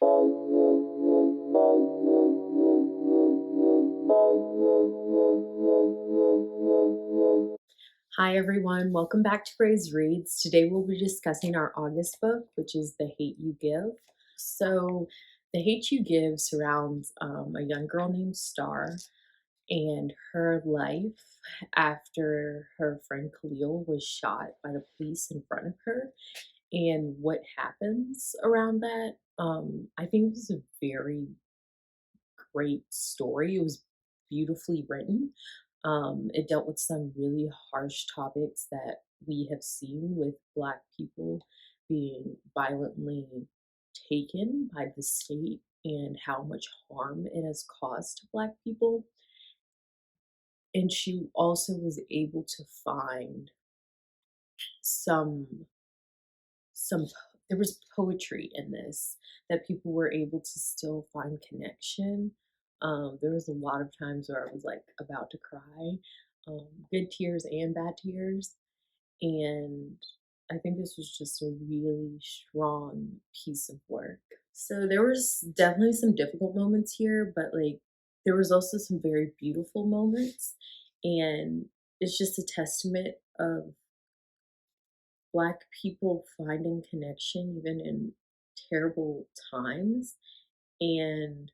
Hi, everyone. Welcome back to Gray's Reads. Today we'll be discussing our August book, which is The Hate You Give. So, The Hate You Give surrounds a young girl named Star and her life after her friend Khalil was shot by the police in front of her and what happens around that. I think it was a very great story. It was beautifully written. It dealt with some really harsh topics that we have seen with Black people being violently taken by the state and how much harm it has caused to Black people. And she also was able to find some some there was poetry in this that people were able to still find connection. There was a lot of times where I was like about to cry, good tears and bad tears, and I think this was just a really strong piece of work. So there was definitely some difficult moments here, but like there was also some very beautiful moments, and it's just a testament of Black people finding connection even in terrible times. And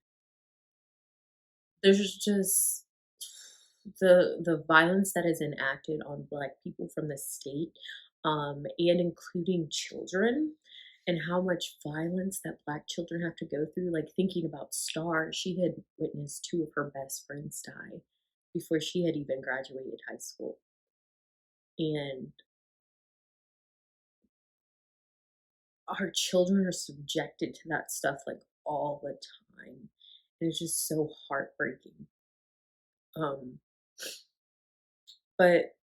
there's just the violence that is enacted on Black people from the state, and including children, and how much violence that Black children have to go through. Like thinking about Star, she had witnessed two of her best friends die before she had even graduated high school. And our children are subjected to that stuff like all the time. And it's just so heartbreaking. Um, but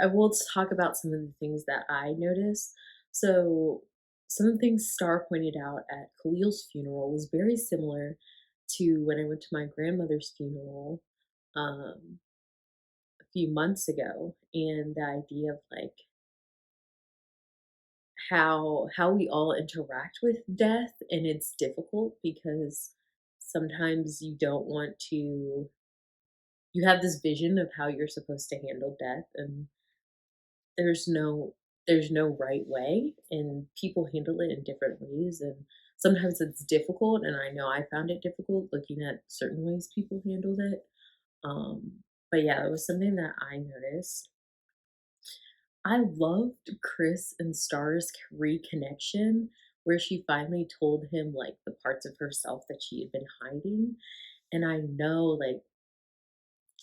I will talk about some of the things that I noticed. So, some of the things Star pointed out at Khalil's funeral was very similar to when I went to my grandmother's funeral um, a few months ago, and the idea of like how we all interact with death, and it's difficult because sometimes you don't want to you have this vision of how you're supposed to handle death, and there's no there's no right way, and people handle it in different ways, and sometimes it's difficult, and I know I found it difficult looking at certain ways people handled it. um but yeah, it was something that I noticed. I loved Chris and Star's reconnection, where she finally told him like the parts of herself that she had been hiding. And I know, like,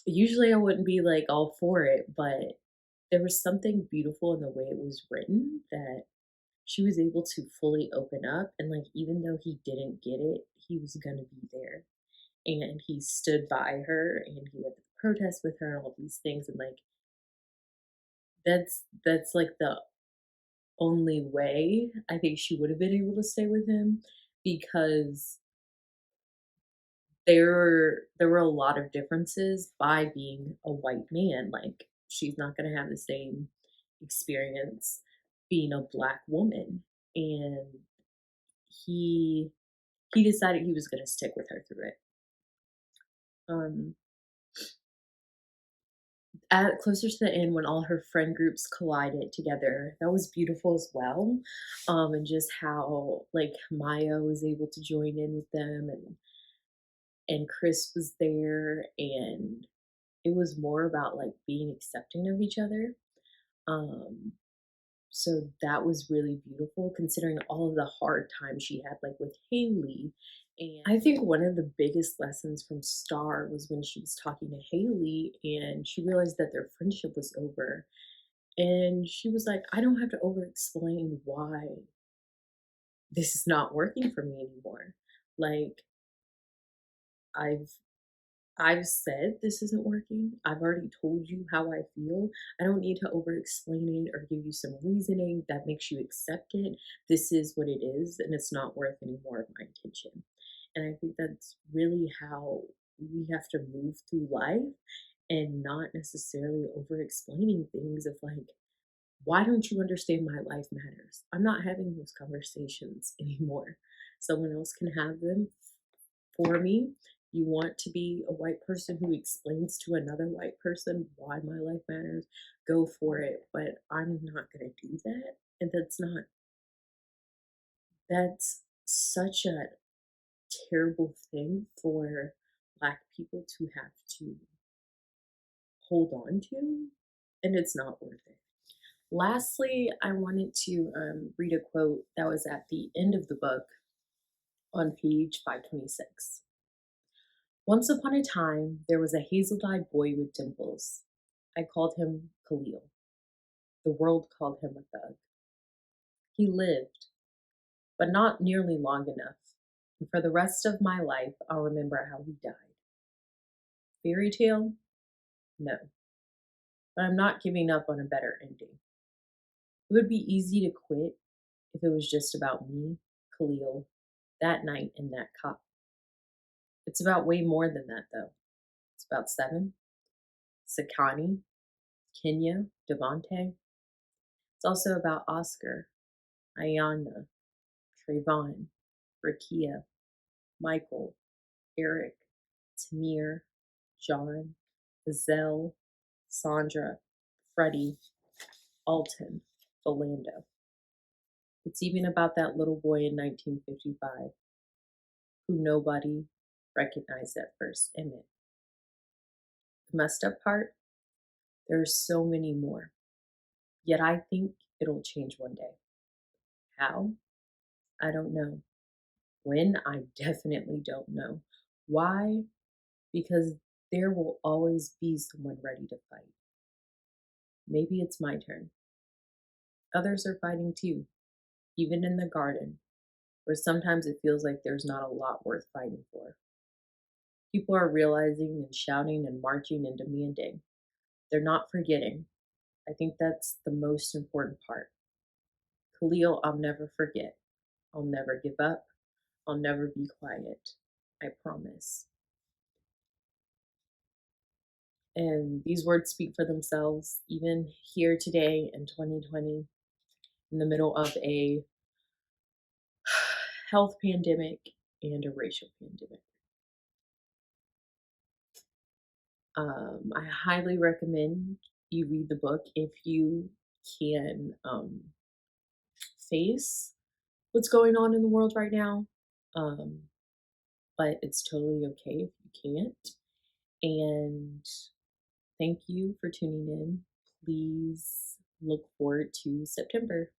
usually I wouldn't be like all for it, but there was something beautiful in the way it was written that she was able to fully open up. And like, even though he didn't get it, he was going to be there. And he stood by her and he went to protest with her and all these things. And like, that's like the only way I think she would have been able to stay with him, because there were a lot of differences by being a white man. Like, she's not going to have the same experience being a Black woman, and he he decided he was going to stick with her through it. Um, at closer to the end, when all her friend groups collided together, that was beautiful as well. And just how like Maya was able to join in with them, and Chris was there, and it was more about like being accepting of each other. Um, so that was really beautiful considering all of the hard times she had, like with Haley. And I think one of the biggest lessons from Star was when she was talking to Haley and she realized that their friendship was over. And she was like, I don't have to over explain why this is not working for me anymore. Like, I've I've said this isn't working. I've already told you how I feel. I don't need to over explain it or give you some reasoning that makes you accept it. This is what it is, and it's not worth any more of my attention. And I think that's really how we have to move through life, and not necessarily over explaining things of like, why don't you understand my life matters? I'm not having those conversations anymore. Someone else can have them for me. You want to be a white person who explains to another white person why my life matters, go for it. But I'm not going to do that. And that's such a terrible thing for Black people to have to hold on to. And it's not worth it. Lastly, I wanted to read a quote that was at the end of the book on page 526. Once upon a time, there was a hazel-eyed boy with dimples. I called him Khalil. The world called him a thug. He lived, but not nearly long enough. And for the rest of my life, I'll remember how he died. Fairy tale? No. But I'm not giving up on a better ending. It would be easy to quit if it was just about me, Khalil, that night in that cop. It's about way more than that, though. It's about Seven, Sakani, Kenya, Devante. It's also about Oscar, Ayana, Trayvon, Rakia, Michael, Eric, Tamir, John, Zell, Sandra, Freddie, Alton, Philando. It's even about that little boy in 1955 who nobody recognized at first. Emmett. The messed up part? There are so many more. Yet I think it'll change one day. How? I don't know. When? I definitely don't know. Why? Because there will always be someone ready to fight. Maybe it's my turn. Others are fighting too, even in the garden, where sometimes it feels like there's not a lot worth fighting for. People are realizing and shouting and marching and demanding. They're not forgetting. I think that's the most important part. Khalil, I'll never forget. I'll never give up. I'll never be quiet. I promise. And these words speak for themselves, even here today in 2020, in the middle of a health pandemic and a racial pandemic. I highly recommend you read the book if you can face what's going on in the world right now. Um, but it's totally okay if you can't. And thank you for tuning in. Please look forward to September.